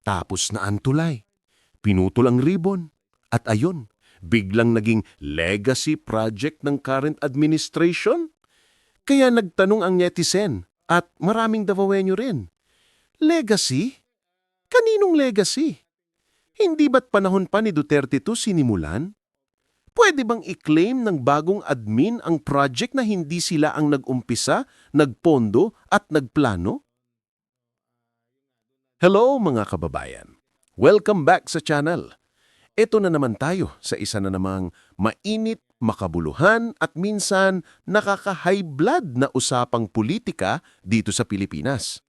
Tapos na ang tulay. Pinutol ang ribbon. At ayun, biglang naging legacy project ng current administration. Kaya nagtanong ang netizen at maraming Davaoenyo rin. Legacy? Kaninong legacy? Hindi ba't panahon pa ni Duterte to sinimulan? Pwede bang i-claim ng bagong admin ang project na hindi sila ang nag-umpisa, nagpondo at nagplano? Hello mga kababayan! Welcome back sa channel. Ito na naman tayo sa isa na namang mainit, makabuluhan at minsan nakaka-high blood na usapang politika dito sa Pilipinas.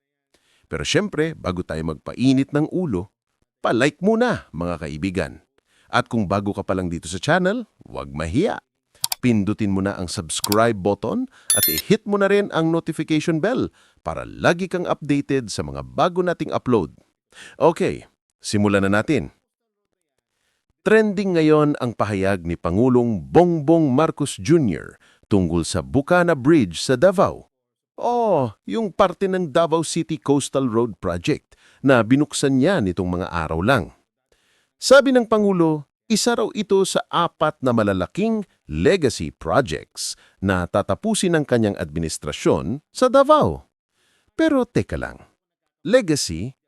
Pero syempre, bago tayo magpainit ng ulo, palike muna mga kaibigan. At kung bago ka pa lang dito sa channel, huwag mahiya. Pindutin mo na ang subscribe button at i-hit mo na rin ang notification bell para lagi kang updated sa mga bago nating upload. Okay, simulan na natin. Trending ngayon ang pahayag ni Pangulong Bongbong Marcos Jr. tungkol sa Bucana Bridge sa Davao. Yung parte ng Davao City Coastal Road Project na binuksan niya nitong mga araw lang. Sabi ng Pangulo, isa raw ito sa 4 na malalaking legacy projects na tatapusin ng kanyang administrasyon sa Davao. Pero teka lang, legacy?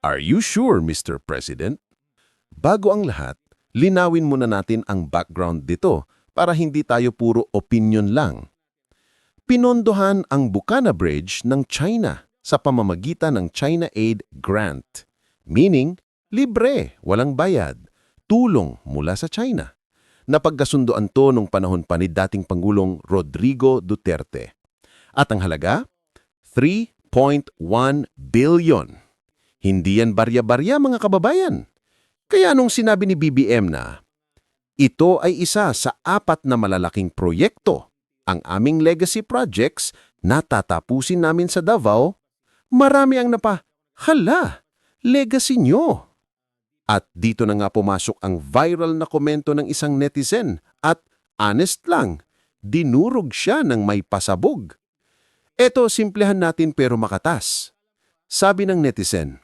Are you sure, Mr. President? Bago ang lahat, linawin muna natin ang background dito para hindi tayo puro opinion lang. Pinondohan ang Bucana Bridge ng China sa pamamagitan ng China Aid Grant, meaning libre, walang bayad, tulong mula sa China. Napagkasundoan to nung panahon pa ni dating Pangulong Rodrigo Duterte. At ang halaga? 3.1 billion. Hindi yan barya-barya mga kababayan. Kaya nung sinabi ni BBM na, ito ay isa sa 4 na malalaking proyekto, ang aming legacy projects na tatapusin namin sa Davao, marami ang hala, legacy nyo. At dito na nga pumasok ang viral na komento ng isang netizen at honest lang, dinurog siya ng may pasabog. Eto simplehan natin pero makatas. Sabi ng netizen,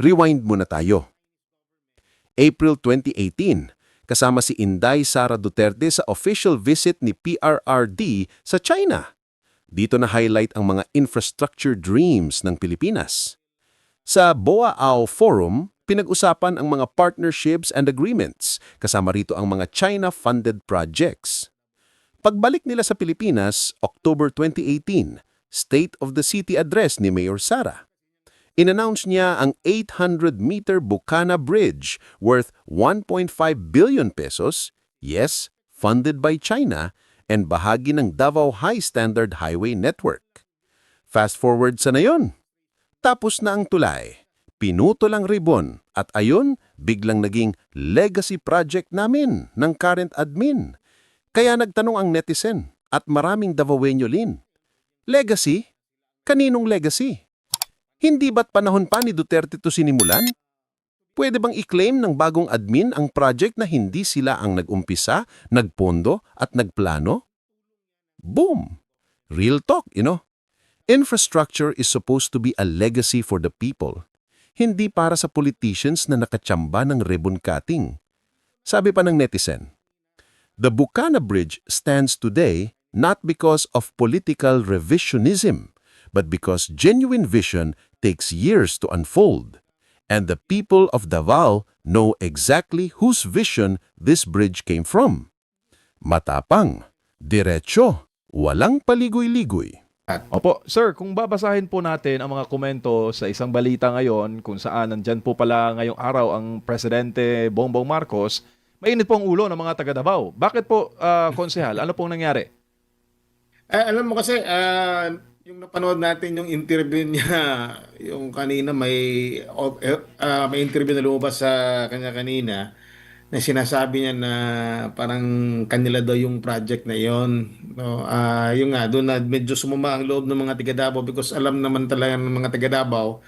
rewind muna tayo. April 2018, kasama si Inday Sara Duterte sa official visit ni PRRD sa China. Dito na highlight ang mga infrastructure dreams ng Pilipinas. Sa Boao Forum, pinag-usapan ang mga partnerships and agreements, kasama rito ang mga China-funded projects. Pagbalik nila sa Pilipinas, October 2018, State of the City Address ni Mayor Sara. In-announce niya ang 800-meter Bucana Bridge worth 1.5 billion pesos, yes, funded by China, and bahagi ng Davao High Standard Highway Network. Fast forward sa nayon. Tapos na ang tulay. Pinutol ang ribbon at ayun, biglang naging legacy project namin ng current admin. Kaya nagtanong ang netizen at maraming Davaoenyo din. Legacy? Kaninong legacy? Hindi ba't panahon pa ni Duterte to sinimulan? Pwede bang i-claim ng bagong admin ang project na hindi sila ang nag-umpisa, nagpondo at nagplano? Boom! Real talk, Infrastructure is supposed to be a legacy for the people, hindi para sa politicians na nakatsamba ng ribbon cutting. Sabi pa ng netizen, the Bucana Bridge stands today not because of political revisionism, but because genuine vision takes years to unfold. And the people of Davao know exactly whose vision this bridge came from. Matapang, diretso, walang paligoy-ligoy. Opo, sir, kung babasahin po natin ang mga komento sa isang balita ngayon kung saan nandyan po pala ngayong araw ang Presidente Bongbong Marcos, mainit po ang ulo ng mga taga Davao. Bakit po, konsehal? Ano pong nangyari? Alam mo kasi, yung napanood natin yung interview niya, yung kanina may interview na lumabas sa kanya kanina na sinasabi niya na parang kanila daw yung project na yon. No, yung nga, doon na medyo sumama ang loob ng mga taga Davao because alam naman talaga ng mga taga Davao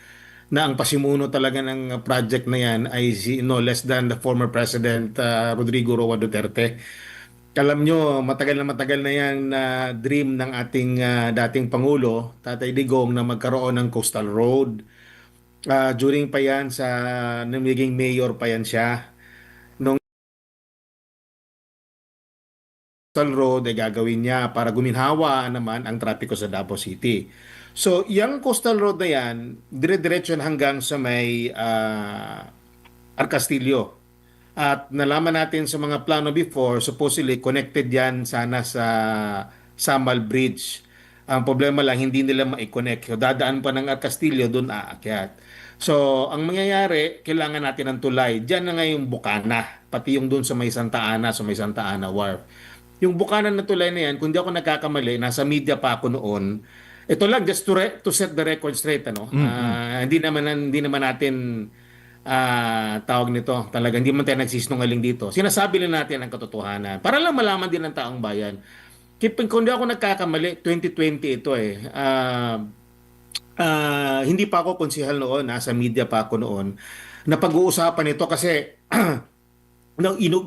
na ang pasimuno talaga ng project na yan ay no less than the former President Rodrigo Roa Duterte. Alam nyo, matagal na yan na dream ng ating dating Pangulo, Tatay Digong, na magkaroon ng coastal road. During pa yan sa naging mayor pa yan siya. Nung coastal road ay gagawin niya para guminhawa naman ang trapiko sa Davao City. So, yung coastal road na yan, dire-diretso hanggang sa may Arcastillo. At nalaman natin sa mga plano before, supposedly connected yan sana sa Samal Bridge. Ang problema lang, hindi nila ma-connect. So, dadaan pa ng Arcastillo, doon aakyat. So, ang mangyayari, kailangan natin ng tulay. Diyan na nga yung Bukana, pati yung doon sa may Santa Ana, sa may Santa Ana Wharf. Yung Bukana na tulay na yan, kung di ako nagkakamali, nasa media pa ako noon. Ito lang, just to set the record straight, ano? Hindi naman natin tawag nito. Talaga, hindi man tayo nagsisinungaling dito. Sinasabi lang natin ang katotohanan. Para lang malaman din ng taong bayan. Kung di ako nagkakamali, 2020 ito eh. Hindi pa ako konsehal noon, nasa media pa ako noon. Napag-uusapan ito kasi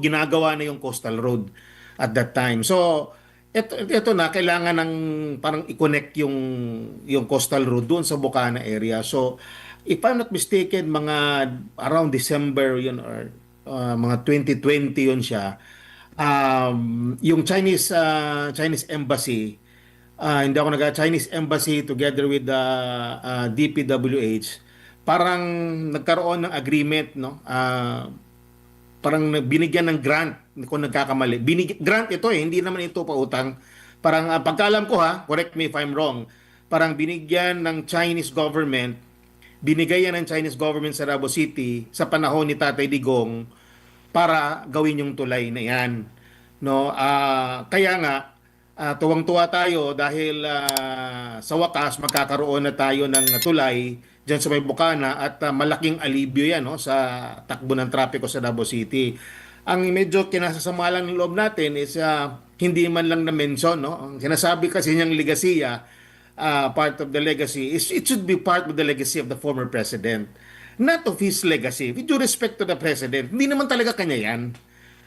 ginagawa na yung coastal road at that time. So, ito na, kailangan ng parang i-connect yung coastal road doon sa Bukana area. So, if I'm not mistaken, mga around December yun or mga 2020 yun siya. Yung Chinese embassy, hindi ako Chinese embassy together with the DPWH, parang nagkaroon ng agreement, no? Parang binigyan ng grant, kung nagkakamali. Grant ito eh, hindi naman ito pautang. Parang pagkaalam ko correct me if I'm wrong, parang binigyan ng Chinese government, binigay yan ng Chinese government sa Davao City sa panahon ni Tatay Digong para gawin yung tulay na yan. No, kaya nga tuwang-tuwa tayo dahil sa wakas magkakaroon na tayo ng tulay diyan sa may Bukana at malaking alibyo yan, no, sa takbo ng trapiko sa Davao City. Ang medyo kinasasama lang ng loob natin is hindi man lang na-mention, no? Ang sinasabi kasi niyang legasiya, part of the legacy is it should be part of the legacy of the former president, not of his legacy. With due respect to the president, hindi naman talaga kanya yan.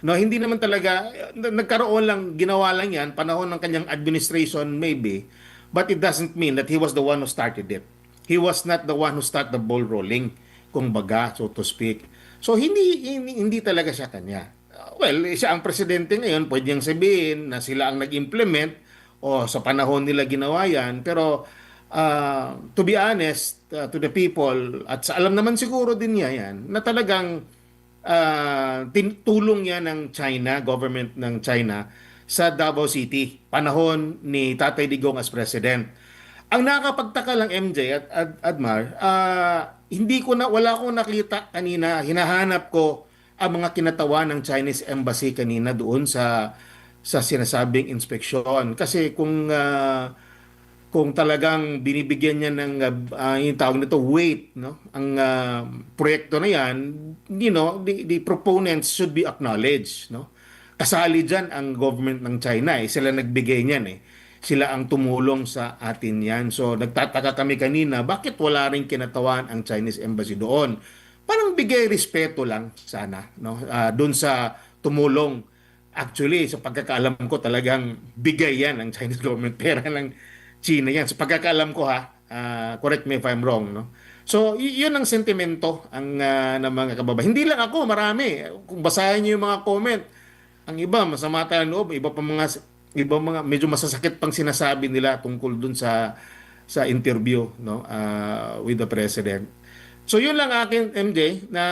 No, hindi naman talaga nagkaroon lang, ginawa lang yan panahon ng kanyang administration maybe, but it doesn't mean that he was the one who started it. He was not the one who started the ball rolling, kung baga, so to speak. So hindi talaga siya kanya. Well, siya ang presidente ngayon, pwede niyang sabihin na sila ang nag-implement o sa panahon nila ginawa yan, pero to be honest, to the people, at sa alam naman siguro din niya yan, na talagang tulong yan ng China, government ng China, sa Davao City, panahon ni Tatay Digong as president. Ang nakakapagtaka lang, MJ at Admar, wala akong nakita kanina, hinahanap ko ang mga kinatawa ng Chinese embassy kanina doon sa sinasabing inspeksyon. Kasi kung talagang binibigyan niya ng yung tawag nito weight, no, ang proyekto na yan, the proponents should be acknowledged, no. Kasali diyan ang government ng China eh, sila nagbigay niyan eh, sila ang tumulong sa atin yan. So nagtataka kami kanina, bakit wala ring kinatawan ang Chinese embassy doon? Parang bigay respeto lang sana, no, doon sa tumulong. Actually, sa pagkakaalam ko talagang bigay yan ang Chinese government, pera lang China yan. Sa pagkakaalam ko correct me if I'm wrong, no? So, yun ang sentimento ng mga kababayan. Hindi lang ako, marami. Kung basahin niyo yung mga comment, ang iba, masama tayo loob, iba mga medyo masasakit pang sinasabi nila tungkol dun sa interview, no, with the president. So yun lang akin, MJ, na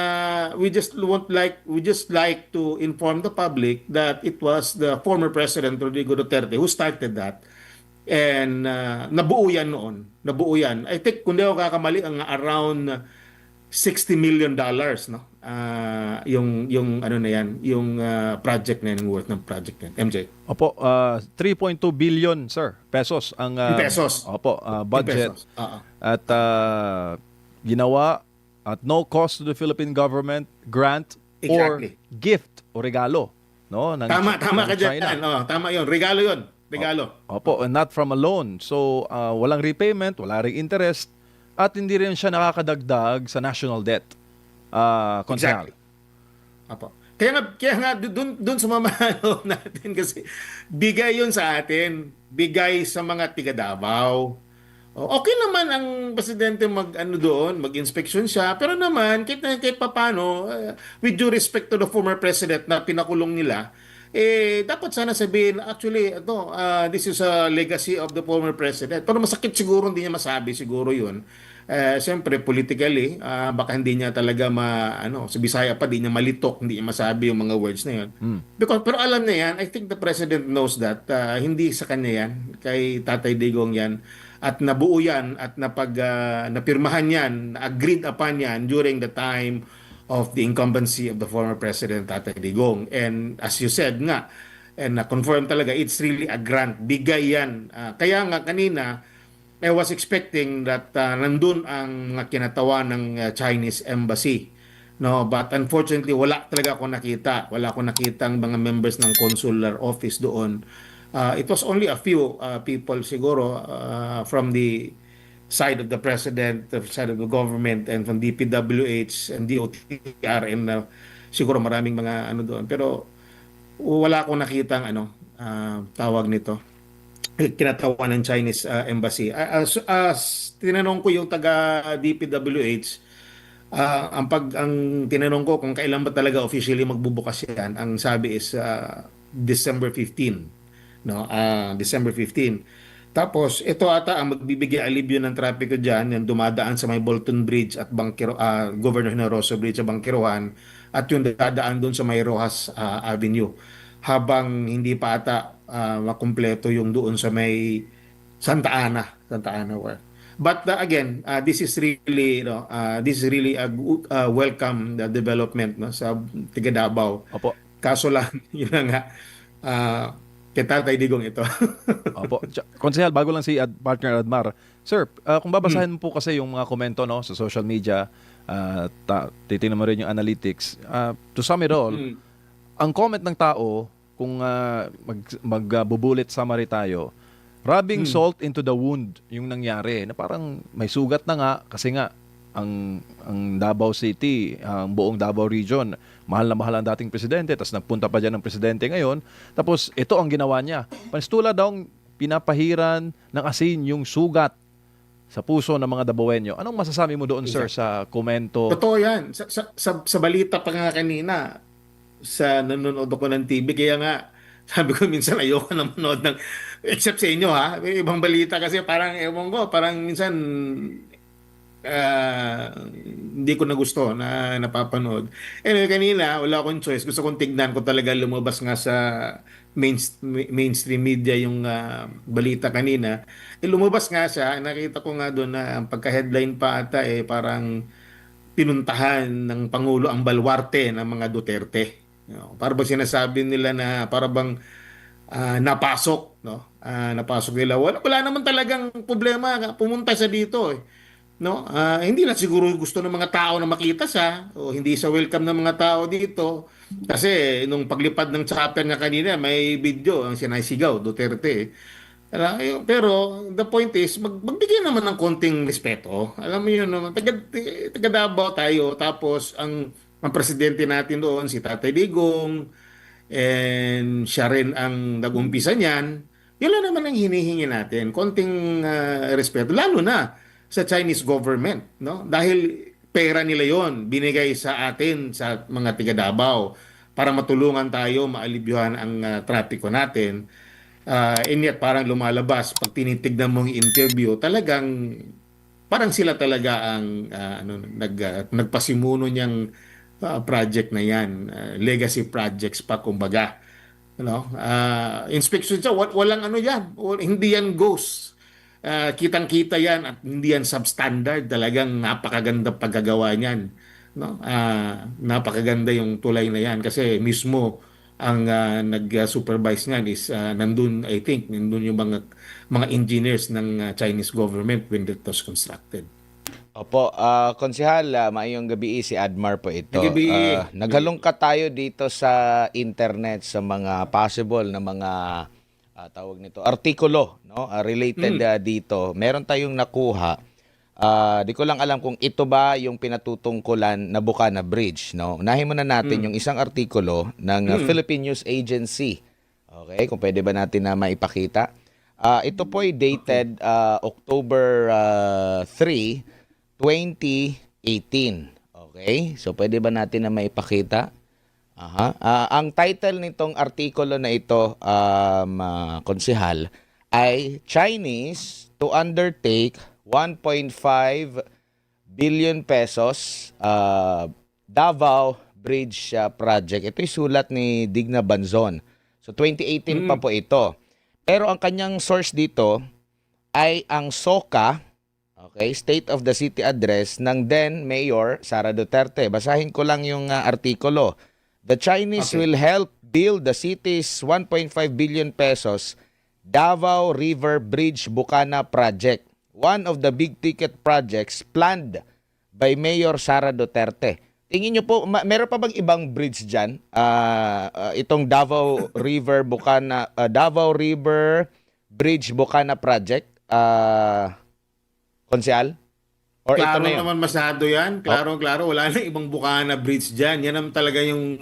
we just like to inform the public that it was the former President Rodrigo Duterte who started that. And nabuo yan noon. Nabuo yan. I think, kung di ako kakamali, ang around $60 million, no? Yung ano na yan, yung project na yan, yung worth ng project na yan. MJ. Opo, 3.2 billion, sir, pesos ang Pesos. Opo, budget. Pesos. At ginawa at no cost to the Philippine government, grant Exactly. or gift o regalo, no, ng Tama ng ka dyan. China. Tama yun. Regalo yun. Regalo. Opo, and not from a loan. So, walang repayment, wala ring interest, at hindi rin siya nakakadagdag sa national debt. Konsehal. Exactly. Apo. Kaya nga doon sa mamahalo natin kasi bigay yun sa atin. Bigay sa mga tiga Davao. Okay naman ang presidente mag-ano doon, mag-inspection siya, pero naman kahit papaano, with due respect to the former president na pinakulong nila, dapat sana sabihin, actually, this is a legacy of the former president. Pero masakit siguro, hindi niya masabi siguro yun. Siyempre, politically, baka hindi niya talaga sa Bisaya pa, hindi niya malitok, hindi niya masabi yung mga words na yun. Pero alam niya yan, I think the president knows that, hindi sa kanya yan, kay Tatay Digong yan, at nabuo yan, at napirmahan yan, agreed upon yan during the time of the incumbency of the former President Tatay Digong. And as you said nga, and na-confirm talaga, it's really a grant. Bigay yan. Kaya nga kanina, I was expecting that nandun ang mga kinatawa ng Chinese Embassy. No, but unfortunately, wala talaga ako nakita. Wala ako nakita ang mga members ng consular office doon. It was only a few people siguro from the side of the president, the side of the government, and from DPWH and DOTR, and siguro maraming mga ano doon. Pero wala akong nakitang tawag nito, kinatawa ng Chinese embassy. As tinanong ko yung taga DPWH, ang tinanong ko kung kailan ba talaga officially magbubukas yan, ang sabi is December 15. No, December 15. Tapos ito ata ang magbibigay alibyo ng trapiko diyan, yung dumadaan sa may Bolton Bridge at Governor Generoso Bridge sa Bangkiruan, at yung dadaan doon sa may Rojas Avenue, habang hindi pa ata makumpleto yung doon sa may Santa Ana But again, this is really a welcome development, no, sa Tiga Davao. Opo. Kaso lang yun na nga, kay Tatay Digong ito. Opo. Konsehal, bago lang si partner Admar. Sir, kung babasahin mo po kasi yung mga komento, no, sa social media, titingnan mo rin yung analytics. To sum it all, ang comment ng tao, kung magbubulit summary tayo, rubbing salt into the wound yung nangyari. Na parang may sugat na nga kasi nga ang Davao City, ang buong Davao region, mahal na mahal ang dating presidente, tapos nagpunta pa dyan ng presidente ngayon, tapos ito ang ginawa niya. Panistula daw papahiran ng asin yung sugat sa puso ng mga Dabawenyo. Anong masasabi mo doon, sir, sa komento? Totoo yan. Sa balita pa nga kanina, sa nanonood ako ng TV, kaya nga, sabi ko minsan ayoko na manood ng, except sa inyo ha, may ibang balita kasi parang, ewan ko, parang minsan, hindi ko na gusto na napapanood. Anyway, kanina, wala akong choice. Gusto kong tignan ko talaga, lumabas nga sa mainstream media yung balita kanina. Lumabas nga siya, nakita ko nga doon na ang pagka-headline pa ata parang pinuntahan ng Pangulo ang baluarte ng mga Duterte. Para bang sinasabi nila na para bang napasok, no? Napasok nila. Wala naman talagang problema. Pumunta siya dito no, hindi na siguro gusto ng mga tao na makita siya, o hindi sa welcome ng mga tao dito, kasi nung paglipad ng chopper nga kanina may video ang sinasigaw Duterte. Pero the point is magbigay naman ng konting respeto. Alam mo yun naman, taga Davao tayo, tapos ang presidente natin doon si Tatay Digong, and siya rin ang nag-umpisa niyan. Yun lang naman ang hinihingi natin, konting respeto, lalo na sa Chinese government, no? Dahil pera nila yon binigay sa atin, sa mga tiga Davao, para matulungan tayo maalibyuhan ang trapiko natin. And yet parang lumalabas pag tinitignan mong interview, talagang parang sila talaga ang nagpasimuno niyang project na yan, legacy projects pa kumbaga, no? Inspection siya, walang yan, hindi yan ghost. Kitang-kita yan at hindi yan substandard. Talagang napakaganda paggagawa niyan, no? Napakaganda yung tulay na yan kasi mismo ang nag-supervise niyan is nandun, I think, nandun yung mga engineers ng Chinese government when it was constructed. Opo, Konsehal, maayong gabi, si Admar po ito. Gabi. Naghalongkat tayo dito sa internet sa mga possible na mga tawag nito, artikulo, no? Related dito. Meron tayong nakuha. Di ko lang alam kung ito ba yung pinatutungkulan na Bukana Bridge, no? Unahin muna natin yung isang artikulo ng Philippine News Agency. Okay, kung pwede ba natin na maipakita. Ito po ay dated October 3, 2018. Okay? So pwede ba natin na maipakita? Aha. Ang title nitong artikulo na ito, konsehal, ay Chinese to undertake 1.5 billion pesos Davao Bridge project. Ito yung sulat ni Digna Banzon. So 2018 pa po ito. Pero ang kanyang source dito ay ang SOCA, okay, State of the City Address ng then Mayor Sara Duterte. Basahin ko lang yung artikulo. The Chinese will help build the city's 1.5 billion pesos Davao River Bridge Bukana project, one of the big-ticket projects planned by Mayor Sara Duterte. Tingin nyo po, meron pa bang ibang bridge dyan? Itong Davao River Bukana, Davao River Bridge Bukana project, Konsyal? Or ito Klaro na yun? naman masyado yan. Klaro, wala nang ibang Bukana Bridge dyan. Yan ang talaga yung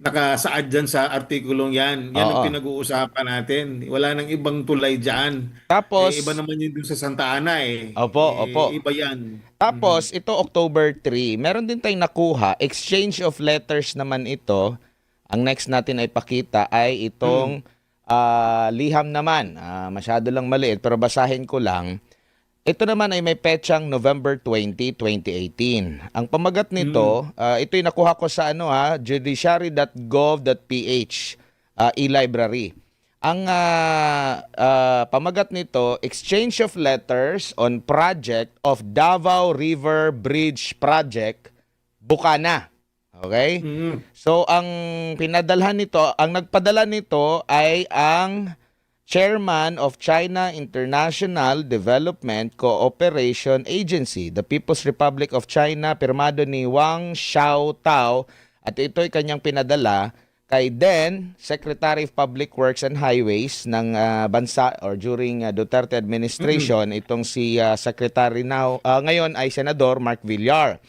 nakasaad dyan sa artikulong yan. Yan ang Oo. pinag-uusapan natin. Wala nang ibang tulay dyan. Tapos, Iba naman yun dun sa Santa Ana eh. opo. Iba yan. Tapos, ito October 3, meron din tayong nakuha, exchange of letters naman ito. Ang next natin ay pakita ay itong liham naman. Masyado lang maliit, pero basahin ko lang. Ito naman ay may petsang November 20, 2018. Ang pamagat nito, ito'y nakuha ko sa judiciary.gov.ph e-library. Ang pamagat nito, exchange of letters on project of Davao River Bridge Project, Bukana. Okay? So, ang pinadalhan nito, ang nagpadala nito ay ang Chairman of China International Development Cooperation Agency, the People's Republic of China, pirmado ni Wang Xiaotao, at ito'y kanyang pinadala kay then Secretary of Public Works and Highways ng bansa or during Duterte administration, itong si Secretary ngayon ay Senador Mark Villar.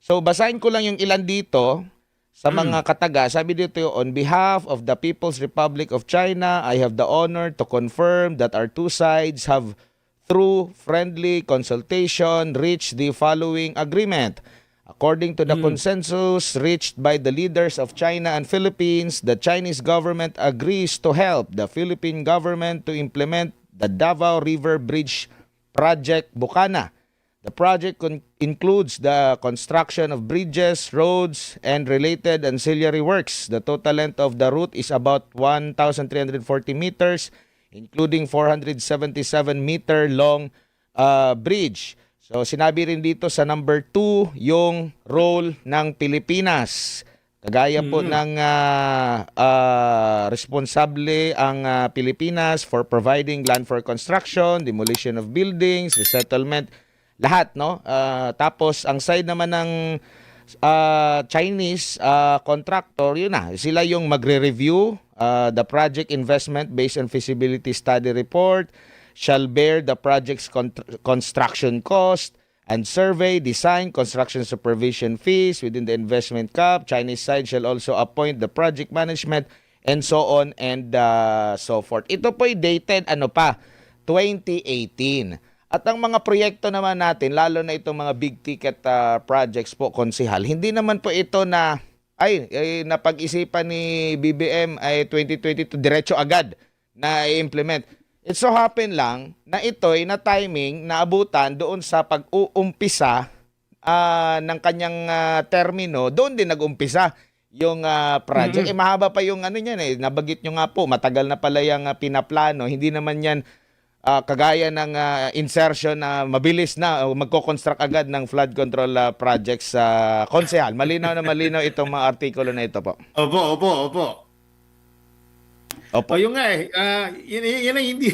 So basahin ko lang yung ilan dito sa mga kataga. Sabi dito, on behalf of the People's Republic of China, I have the honor to confirm that our two sides have, through friendly consultation, reached the following agreement. According to the consensus reached by the leaders of China and Philippines, the Chinese government agrees to help the Philippine government to implement the Davao River Bridge Project Bukana. The project includes the construction of bridges, roads, and related ancillary works. The total length of the route is about 1,340 meters, including 477-meter long bridge. So sinabi rin dito sa number 2 yung role ng Pilipinas. Kagaya po ng responsable ang Pilipinas for providing land for construction, demolition of buildings, resettlement, lahat, no? Tapos ang side naman ng Chinese contractor, yun na, sila yung magre-review the project investment based on feasibility study report, shall bear the project's construction cost and survey, design, construction supervision fees within the investment cap. Chinese side shall also appoint the project management and so on and so forth. Ito po dated 2018. At ang mga proyekto naman natin, lalo na itong mga big ticket projects po, konsehal, hindi naman po ito na napag-isipan ni BBM ay 2022 diretso agad na i-implement. It so happen lang na ito'y na timing na abutan doon sa pag-uumpisa ng kanyang termino, doon din nag-umpisa yung project. Mahaba pa yung niyan nabagit nyo nga po, matagal na pala yung pinaplano, hindi naman yan kagaya ng insertion na mabilis na magko-construct agad ng flood control projects sa konsehal. Malinaw na malinaw itong mga artikulo na ito po. Opo. O yung nga yan ang hindi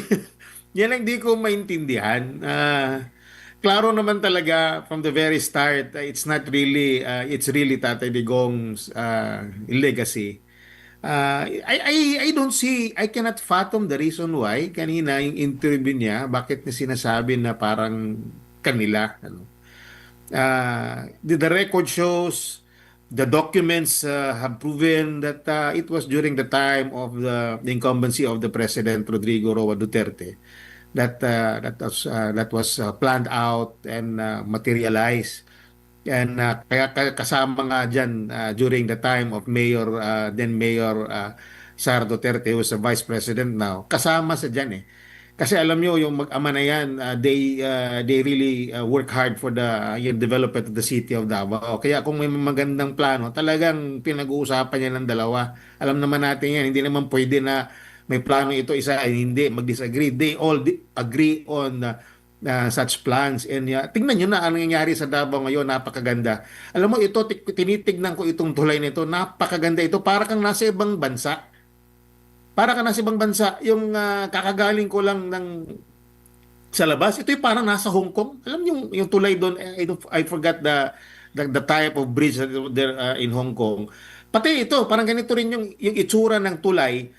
yan ang hindi ko maintindihan. Klaro naman talaga from the very start, it's really Tatay Digong's legacy. I don't see, I cannot fathom the reason why kanina yung interview niya, bakit niya sinasabi na parang kanila. The record shows the documents have proven that it was during the time of the incumbency of the President Rodrigo Roa Duterte that was planned out and materialized. And kaya kasama nga dyan during the time of then Mayor Sara Duterte, who is the Vice President now, kasama sa dyan eh. Kasi alam nyo, yung mag-ama na yan, they really work hard for the yung development of the city of Davao. Kaya kung may magandang plano, talagang pinag-uusapan niya ng dalawa. Alam naman natin yan, hindi naman pwede na may plano ito, isa ay hindi, mag-disagree. They all agree on such plans. And tingnan nyo na ang nangyayari sa Davao ngayon, napakaganda. Alam mo, ito, tinitignan ko itong tulay nito, napakaganda ito, para kang nasa ibang bansa. Para ka nasa ibang bansa. Yung kakagaling ko lang sa labas, ito'y parang nasa Hong Kong. Alam yung tulay doon, I forgot the type of bridge there in Hong Kong. Pati ito, parang ganito rin yung itsura ng tulay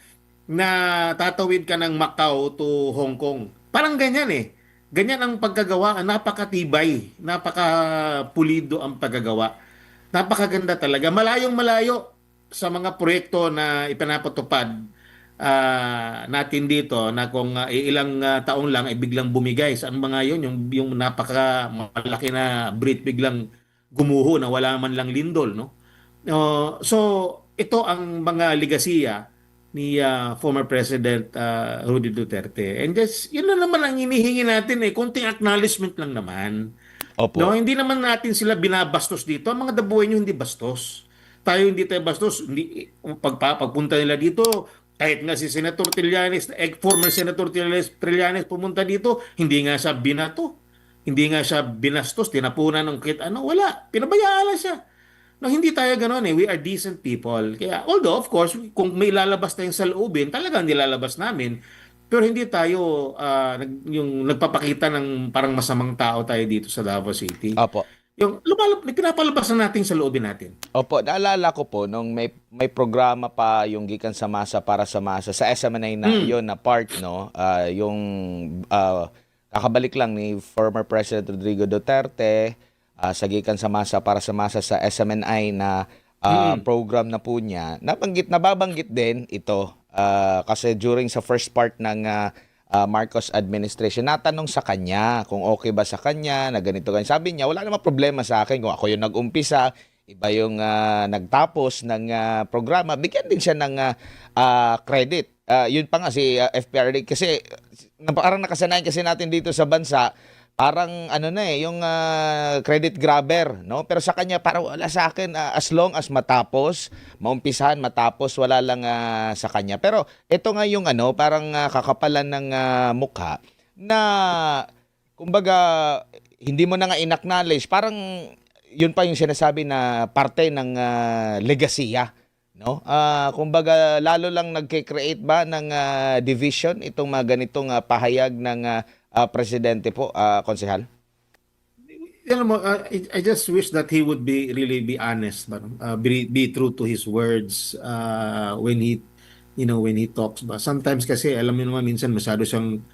na tatawid ka ng Macau to Hong Kong. Parang ganyan eh. Ganyan ang pagkagawa, napakatibay, napakapulido ang paggagawa. Napakaganda talaga. Malayong malayo sa mga proyekto na ipinapatupad natin dito na kung ilang taong lang ay biglang bumigay. Saan mga yun? Yung napaka malaki na bridge biglang gumuho na wala man lang lindol, no? So, ito ang mga ligasiya ni former President Rudy Duterte. And just, yun na naman ang hinihingi natin eh. Kunting acknowledgement lang naman. Opo. No, hindi naman natin sila binabastos dito. Ang mga dabuhay nyo hindi bastos. Tayo hindi tayo bastos. Hindi, pagpunta nila dito, kahit nga si Senator Trillanes, former Senator Trillanes pumunta dito, hindi nga siya binato. Hindi nga siya binastos, tinapunan ng kahit ano, wala. Pinabayaan lang siya. No, hindi tayo ganoon eh. We are decent people. Kaya, although, of course, kung may lalabas tayong saloobin, talagang nilalabas namin. Pero hindi tayo yung nagpapakita ng parang masamang tao tayo dito sa Davao City. Opo. Yung pinapalabas na natin sa loobin natin. Opo, naalala ko po nung may programa pa yung Gikan sa Masa para sa Masa sa SMNI na yon na part, no, yung kakabalik lang ni former President Rodrigo Duterte sa Gikan sa Masa para sa Masa sa SMNI na program na po niya. Nababanggit din ito kasi during sa first part ng Marcos administration, natanong sa kanya kung okay ba sa kanya na ganito ganyan. Sabi niya, wala namang problema sa akin kung ako yung nag-umpisa, iba yung nagtapos ng programa, bigyan din siya ng credit. Yun pa nga si FPRD kasi parang nakasanayan kasi natin dito sa bansa, parang ano na eh, yung credit grabber, no? Pero sa kanya parang wala sa akin, as long as matapos, maumpisahan, matapos, wala lang sa kanya. Pero ito nga yung ano, parang kakapalan ng mukha na kumbaga hindi mo na nga in-acknowledge, parang yun pa yung sinasabi na parte ng legasiya, no? Kumbaga lalo lang nagke-create ba ng division itong mga ganitong pahayag ng presidente po, konsehal? Alam mo, I just wish that he would really be honest, but be true to his words when he talks. But sometimes kasi alam mo naman minsan masyado siyang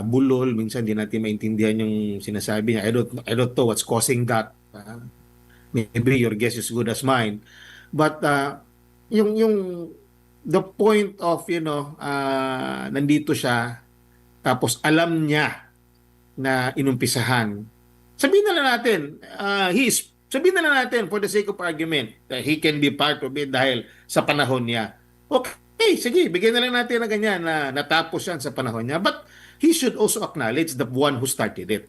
bulol, minsan di natin maintindihan yung sinasabi niya. I don't know what's causing that. Maybe your guess is good as mine. But yung the point of nandito siya tapos alam niya na inumpisahan. Sabihin na lang natin, sabihin na lang natin for the sake of argument that he can be part of it dahil sa panahon niya. Okay, sige, bigyan na lang natin na ganyan na natapos yan sa panahon niya. But he should also acknowledge the one who started it.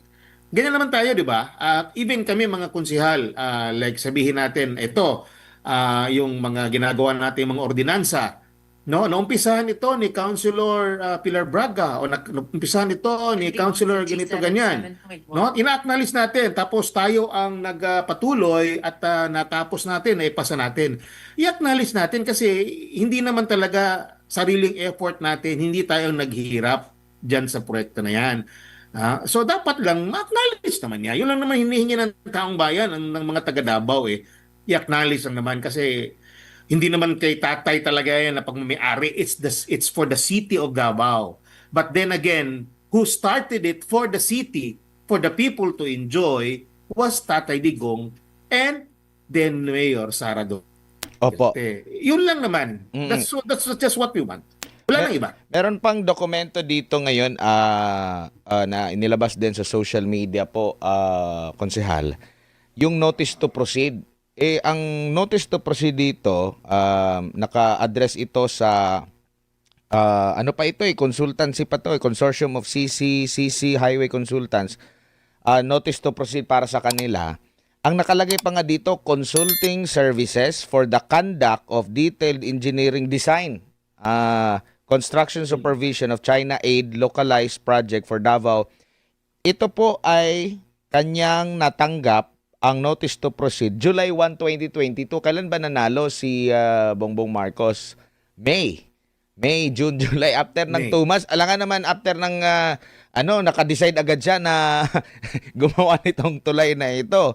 Ganyan naman tayo, di ba? Even kami mga konsihal, like sabihin natin, ito, yung mga ginagawa natin mga ordinansa, no, naumpisahan ito ni Councilor Pilar Braga o naumpisahan ito ni Councilor ganito ganyan. No, ina-acknowledge natin tapos tayo ang nagpatuloy at natapos natin, naipasa natin. I-acknowledge natin kasi hindi naman talaga sariling effort natin, hindi tayo naghihirap diyan sa proyekto na 'yan. So dapat lang ma-acknowledge naman niya. Yun lang naman hinihingi ng taong bayan, ng mga taga Davao eh. I-acknowledge lang naman kasi hindi naman kay tatay talaga yan na pagmamayari. It's for the city of Davao. But then again, who started it for the city, for the people to enjoy, was Tatay Digong and then Mayor Sara Opo. Duterte. Yun lang naman. That's just what we want. Wala nang iba. Meron pang dokumento dito ngayon na inilabas din sa social media po, konsehal, yung notice to proceed. Ang notice to proceed dito, naka-address ito sa ano pa ito consultancy pa to, Consortium of CC Highway Consultants. Notice to proceed para sa kanila. Ang nakalagay pa nga dito, consulting services for the conduct of detailed engineering design, construction supervision of China Aid localized project for Davao. Ito po ay kanyang natanggap ang notice to proceed July 1, 2022. Kailan ba nanalo si Bongbong Marcos? May, June, July, after ng May. 2 months. Alangan naman after ng naka-decide agad siya na gumawa nitong tulay na ito.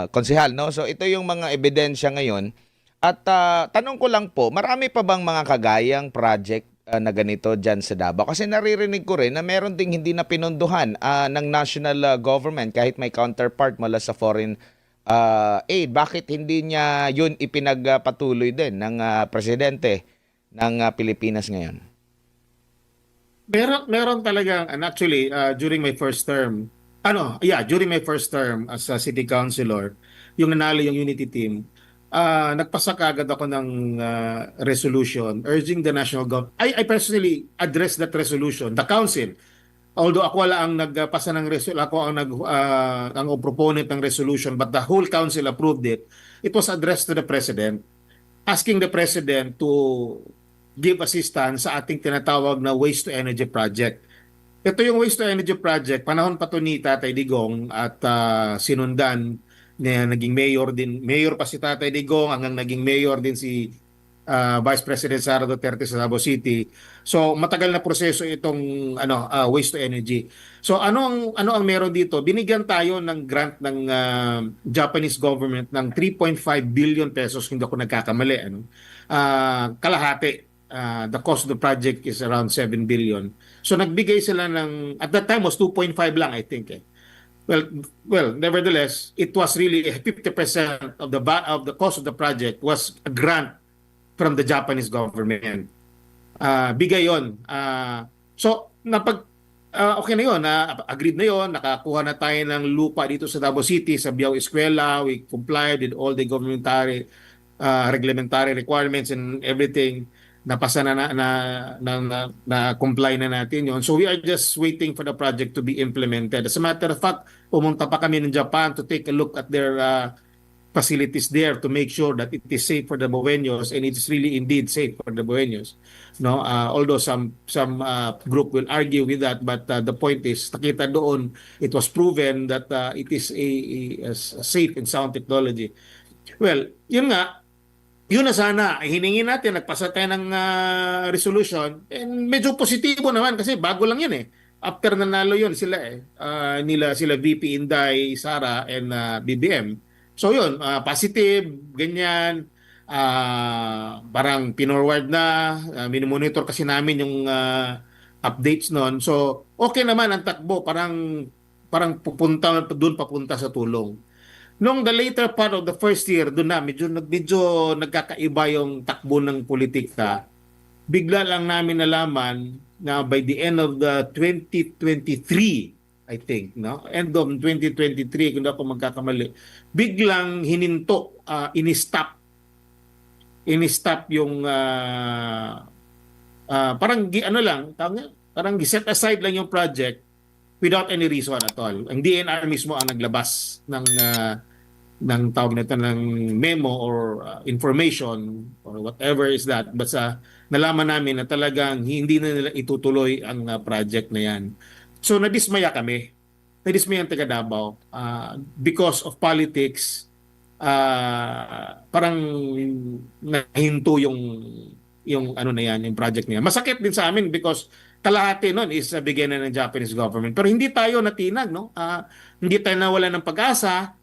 Konsehal, no? So ito yung mga ebidensya ngayon. At tanong ko lang po, marami pa bang mga kagayang project na ganito dyan sa Davao? Kasi naririnig ko rin na meron ding hindi na pinunduhan ng national government kahit may counterpart mula sa foreign aid. Bakit hindi niya yun ipinagpatuloy din ng presidente ng Pilipinas ngayon? Meron talagang, and actually, during my first term, during my first term as a city councilor, yung nanalo yung unity team, nagpasa kaagad ako ng resolution urging the national government. I personally addressed that resolution, the council. Although ako wala ang nagpasa ng resolution, ako ang proponent ng resolution, but the whole council approved it. It was addressed to the president, asking the president to give assistance sa ating tinatawag na waste to energy project. Ito yung waste to energy project, panahon pa to ni Tatay Digong at sinundan na naging mayor pa si Tatay Digong, hanggang naging mayor din si Vice President Sara Duterte sa Davao City. So matagal na proseso itong waste to energy. So ano ang meron dito? Binigyan tayo ng grant ng Japanese government ng 3.5 billion pesos, hindi ako nagkakamali, kalahati. The cost of the project is around 7 billion. So nagbigay sila ng, at that time was 2.5 lang, I think. Well, nevertheless, it was really 50% of the cost of the project was a grant from the Japanese government. Bigay yon. So okay na yon, agreed na yon, nakakuha na tayo ng lupa dito sa Davao City, sa Biao Eskwela. We complied with all the reglementary requirements and everything. Napasa na comply na natin yon. So we are just waiting for the project to be implemented. As a matter of fact, pumunta pa kami ng Japan to take a look at their facilities there to make sure that it is safe for the Buenos, and it is really indeed safe for the Buenos. No, although some group will argue with that, but the point is, nakita doon, it was proven that it is a safe and sound technology. Well, yun na sana, hiningi natin, nagpasa tayo ng resolution, and medyo positibo naman kasi bago lang yun After nanalo yun sila sila VP Inday, Sara, and BBM. So yun, positive, ganyan, parang pinorward na, minimonitor kasi namin yung updates nun. So okay naman ang takbo, parang papunta sa tulong. Nung the later part of the first year, doon na medyo nagkakaiba yung takbo ng politika. Bigla lang namin nalaman na by the end of the 2023, I think, no? End of 2023, kung ako magkakamali, biglang hininto, in-stop yung parang parang set aside lang yung project without any reason at all. Ang DNR mismo ang naglabas ng tawag nito ng memo or information or whatever is that. Basta nalaman namin na talagang hindi na nila itutuloy ang project na yan. So nadismaya kami. Nadismaya ang taga Davao because of politics. Parang nahinto yung project niya. Masakit din sa amin because kalahati nun is bigyan na ng Japanese government. Pero hindi tayo natinag, no? Hindi tayo nawala ng pag-asa.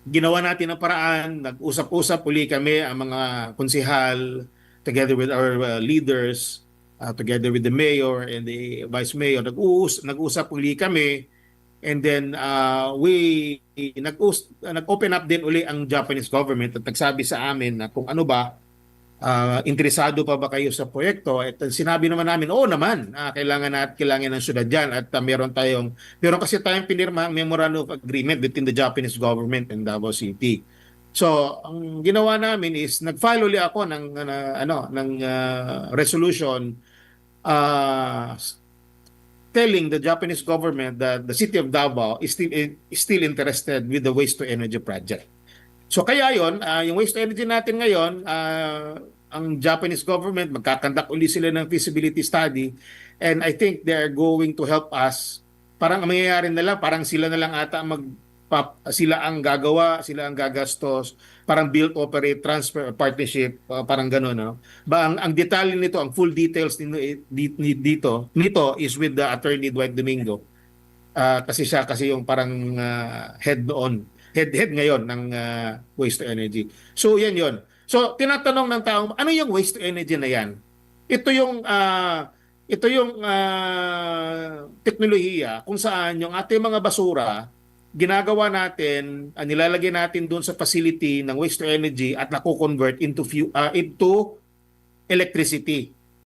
Ginawa natin ang paraan, nag-usap-usap uli kami, ang mga konsehal, together with our leaders, together with the mayor and the vice mayor, nag-usap uli kami, And then nag-open up din uli ang Japanese government at nagsabi sa amin na kung ano ba, interesado pa ba kayo sa proyekto? At sinabi naman namin, oo naman, kailangan ng syudad dyan at meron kasi tayong pinirma ang Memorandum of Agreement between the Japanese government and Davao City. So, ang ginawa namin is nag-file uli ako ng resolution uh, telling the Japanese government that the city of Davao is still interested with the waste to energy project. So kaya yon, yung waste to energy natin ngayon, ang Japanese government magkakandak uli sila ng feasibility study, and I think they're going to help us. Parang ang mangyayari nila, parang sila na lang ata sila ang gagawa, sila ang gagastos, parang build, operate, transfer, partnership, parang gano'n. No? Ang detalye nito, ang full details nito is with the attorney Dwight Domingo. Kasi siya yung parang head ngayon ng waste to energy. So yan yon. So tinatanong ng tao, ano yung waste to energy na yan? Ito yung teknolohiya kung saan yung ating mga basura ginagawa natin, nilalagay natin doon sa facility ng waste to energy at nako-convert into electricity.